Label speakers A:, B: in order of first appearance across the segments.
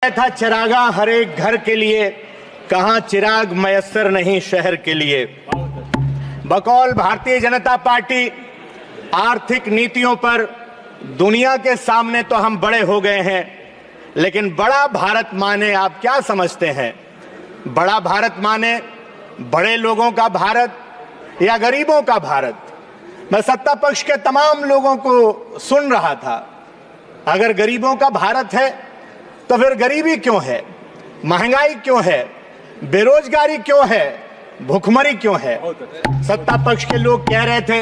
A: था चिरागा हर एक घर के लिए, कहां चिराग मयस्सर नहीं शहर के लिए। बकौल भारतीय जनता पार्टी आर्थिक नीतियों पर दुनिया के सामने तो हम बड़े हो गए हैं, लेकिन बड़ा भारत माने आप क्या समझते हैं? बड़ा भारत माने बड़े लोगों का भारत या गरीबों का भारत? मैं सत्ता पक्ष के तमाम लोगों को सुन रहा था। अगर गरीबों का भारत है तो फिर गरीबी क्यों है, महंगाई क्यों है, बेरोजगारी क्यों है, भूखमरी क्यों है? सत्ता पक्ष के लोग कह रहे थे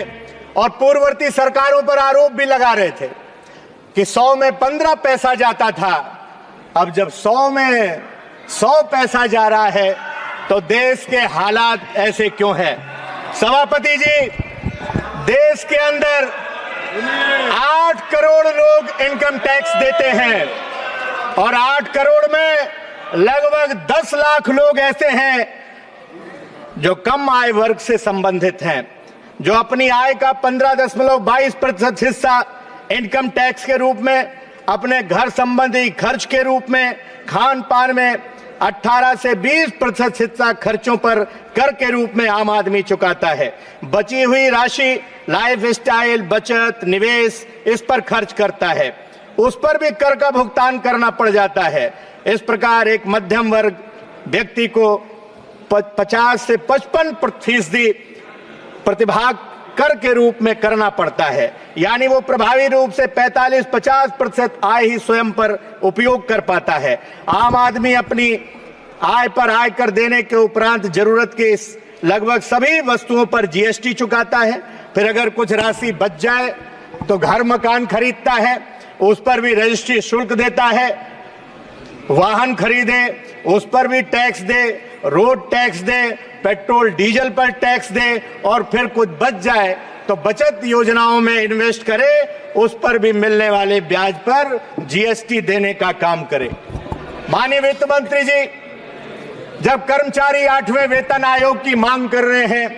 A: और पूर्ववर्ती सरकारों पर आरोप भी लगा रहे थे कि 100 में 15 पैसा जाता था। अब जब 100 में 100 पैसा जा रहा है तो देश के हालात ऐसे क्यों हैं? सभापति जी, देश के अंदर 8 करोड़ लोग इनकम टैक्स देते हैं और 8 करोड़ में लगभग 10 लाख लोग ऐसे हैं जो कम आय वर्ग से संबंधित हैं, जो अपनी आय का 15.22% हिस्सा इनकम टैक्स के रूप में, अपने घर संबंधी खर्च के रूप में, खान पान में 18 से 20% हिस्सा खर्चों पर कर के रूप में आम आदमी चुकाता है। बची हुई राशि लाइफ स्टाइल, बचत, निवेश, इस पर खर्च करता है। उस पर भी कर का भुगतान करना पड़ जाता है। इस प्रकार एक मध्यम वर्ग व्यक्ति को 50 से 55% प्रतिभाग कर के रूप में करना पड़ता है, यानी वो प्रभावी रूप से 45-50% आय ही स्वयं पर उपयोग कर पाता है। आम आदमी अपनी आय पर आयकर देने के उपरांत जरूरत के लगभग सभी वस्तुओं पर जीएसटी चुकाता है। फिर अगर कुछ राशि बच जाए तो घर मकान खरीदता है, उस पर भी रजिस्ट्री शुल्क देता है। वाहन खरीदे उस पर भी टैक्स दे, रोड टैक्स दे, पेट्रोल डीजल पर टैक्स दे, और फिर कुछ बच जाए तो बचत योजनाओं में इन्वेस्ट करे, उस पर भी मिलने वाले ब्याज पर जीएसटी देने का काम करे। माननीय वित्त मंत्री जी, जब कर्मचारी 8वें वेतन आयोग की मांग कर रहे हैं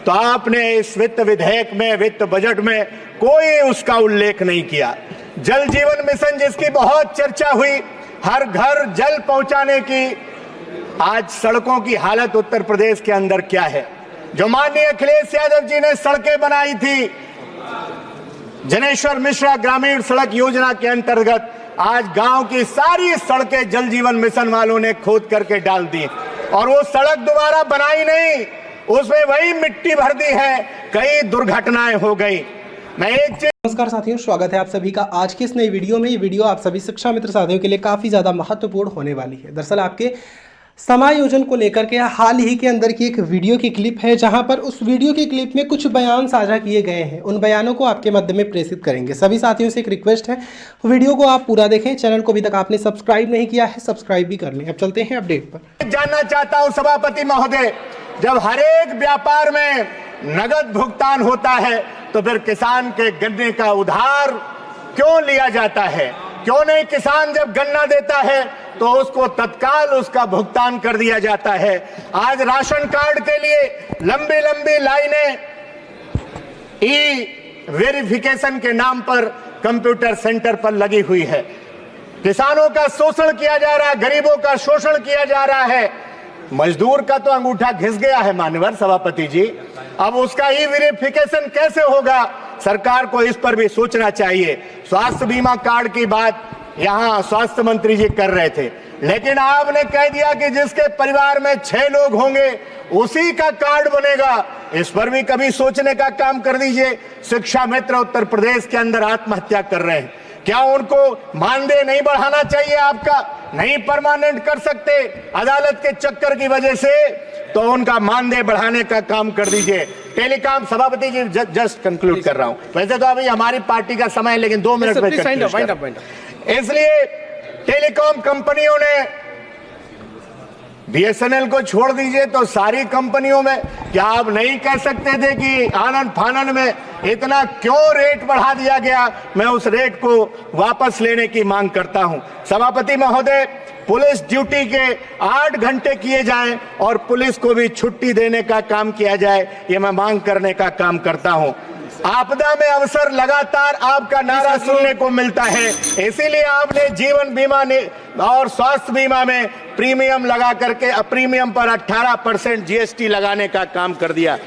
A: तो आपने इस वित्त विधेयक में, वित्त बजट में कोई उसका उल्लेख नहीं किया। जल जीवन मिशन जिसकी बहुत चर्चा हुई, हर घर जल पहुंचाने की, आज सड़कों की हालत उत्तर प्रदेश के अंदर क्या है? जो माननीय अखिलेश यादव जी ने सड़कें बनाई थी जनेश्वर मिश्रा ग्रामीण सड़क योजना के अंतर्गत, आज गांव की सारी सड़कें जल जीवन मिशन वालों ने खोद करके डाल दी और वो सड़क दोबारा बनाई नहीं, उसमें वही मिट्टी भर दी है। कई दुर्घटनाएं हो गई। मैं एक चीज
B: नमस्कार साथियों, स्वागत है आप सभी का आज की इस नई वीडियो में। ये वीडियो आप सभी शिक्षा मित्र साथियों के लिए काफ़ी ज़्यादा महत्वपूर्ण होने वाली है। दरअसल आपके समायोजन को लेकर के हाल ही के अंदर की एक वीडियो की क्लिप है, जहां पर उस वीडियो की क्लिप में कुछ बयान साझा किए गए हैं। उन बयानों को आपके मध्य में प्रेषित करेंगे। सभी साथियों से एक रिक्वेस्ट है, वीडियो को आप पूरा देखें। चैनल को अभी तक आपने सब्सक्राइब नहीं किया है, सब्सक्राइब भी कर लें। अब चलते हैं अपडेट पर।
A: जानना चाहता हूं सभापति महोदय, जब हर एक व्यापार में नगद भुगतान होता है तो फिर किसान के गन्ने का उधार क्यों लिया जाता है? क्यों नहीं किसान जब गन्ना देता है तो उसको तत्काल उसका भुगतान कर दिया जाता है? आज राशन कार्ड के लिए लंबी लंबी लाइनें ई वेरिफिकेशन के नाम पर कंप्यूटर सेंटर पर लगी हुई है। किसानों का शोषण किया जा रहा है, गरीबों का शोषण किया जा रहा है। मजदूर का तो अंगूठा घिस गया है मान्यवर सभापति जी, अब उसका ई वेरिफिकेशन कैसे होगा? सरकार को इस पर भी सोचना चाहिए। स्वास्थ्य बीमा कार्ड की बात यहाँ स्वास्थ्य मंत्री जी कर रहे थे, लेकिन आपने कह दिया कि जिसके परिवार में 6 लोग होंगे उसी का कार्ड बनेगा। इस पर भी कभी सोचने का काम कर दीजिए। शिक्षा मित्र उत्तर प्रदेश के अंदर आत्महत्या कर रहे हैं, क्या उनको मानदेय नहीं बढ़ाना चाहिए? आपका नहीं परमानेंट कर सकते अदालत के चक्कर की वजह से, तो उनका मानदेय बढ़ाने का काम कर दीजिए। टेलीकॉम सभापति जी, जस्ट कंक्लूड कर रहा हूं, वैसे तो अभी हमारी पार्टी का समय है, लेकिन 2 मिनट में इसलिए टेलीकॉम कंपनियों ने बीएसएनएल को छोड़ दीजिए तो सारी कंपनियों में, क्या आप नहीं कह सकते थे कि आनन फानन में इतना क्यों रेट बढ़ा दिया गया? मैं उस रेट को वापस लेने की मांग करता हूं। सभापति महोदय, पुलिस ड्यूटी के 8 घंटे किए जाएं और पुलिस को भी छुट्टी देने का काम किया जाए, ये मैं मांग करने का काम करता हूं। आपदा में अवसर लगातार आपका नारा सुनने को मिलता है, इसीलिए आपने जीवन बीमा ने और स्वास्थ्य बीमा में प्रीमियम लगा करके प्रीमियम पर 18% जीएसटी लगाने का काम कर दिया।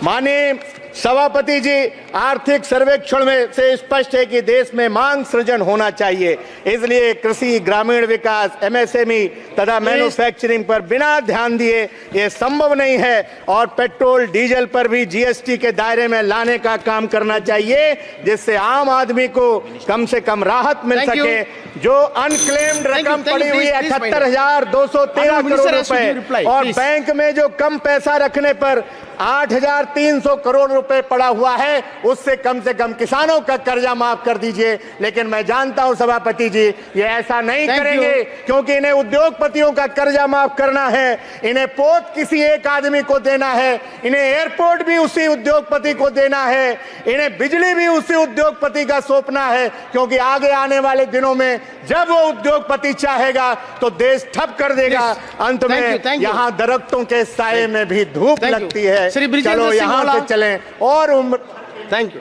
A: माननीय सभापति जी, आर्थिक सर्वेक्षण में से स्पष्ट है कि देश में मांग सृजन होना चाहिए, इसलिए कृषि, ग्रामीण विकास, एमएसएमई तथा मैन्युफैक्चरिंग पर बिना ध्यान दिए ये संभव नहीं है और पेट्रोल डीजल पर भी जीएसटी के दायरे में लाने का काम करना चाहिए, जिससे आम आदमी को कम से कम राहत मिल सके। जो अनक्लेम्ड रकम पड़ी हुई है 78,213 करोड़ रुपए और बैंक में जो कम पैसा रखने पर 8,300 करोड़ रुपए पड़ा हुआ है, उससे कम किसानों का कर्जा माफ कर दीजिए। लेकिन मैं जानता हूं सभापति जी, ये ऐसा नहीं करेंगे, क्योंकि इन्हें उद्योगपतियों का कर्जा माफ करना है, इन्हें पोत किसी एक आदमी को देना है, इन्हें एयरपोर्ट भी उसी उद्योगपति को देना है, इन्हें बिजली भी उसी उद्योगपति का सौंपना है, क्योंकि आगे आने वाले दिनों में जब वो उद्योगपति चाहेगा तो देश ठप कर देगा। अंत में यहाँ दरख्तों के साये में भी धूप लगती है, चलो यहाँ से चलें और
C: थैंक यू।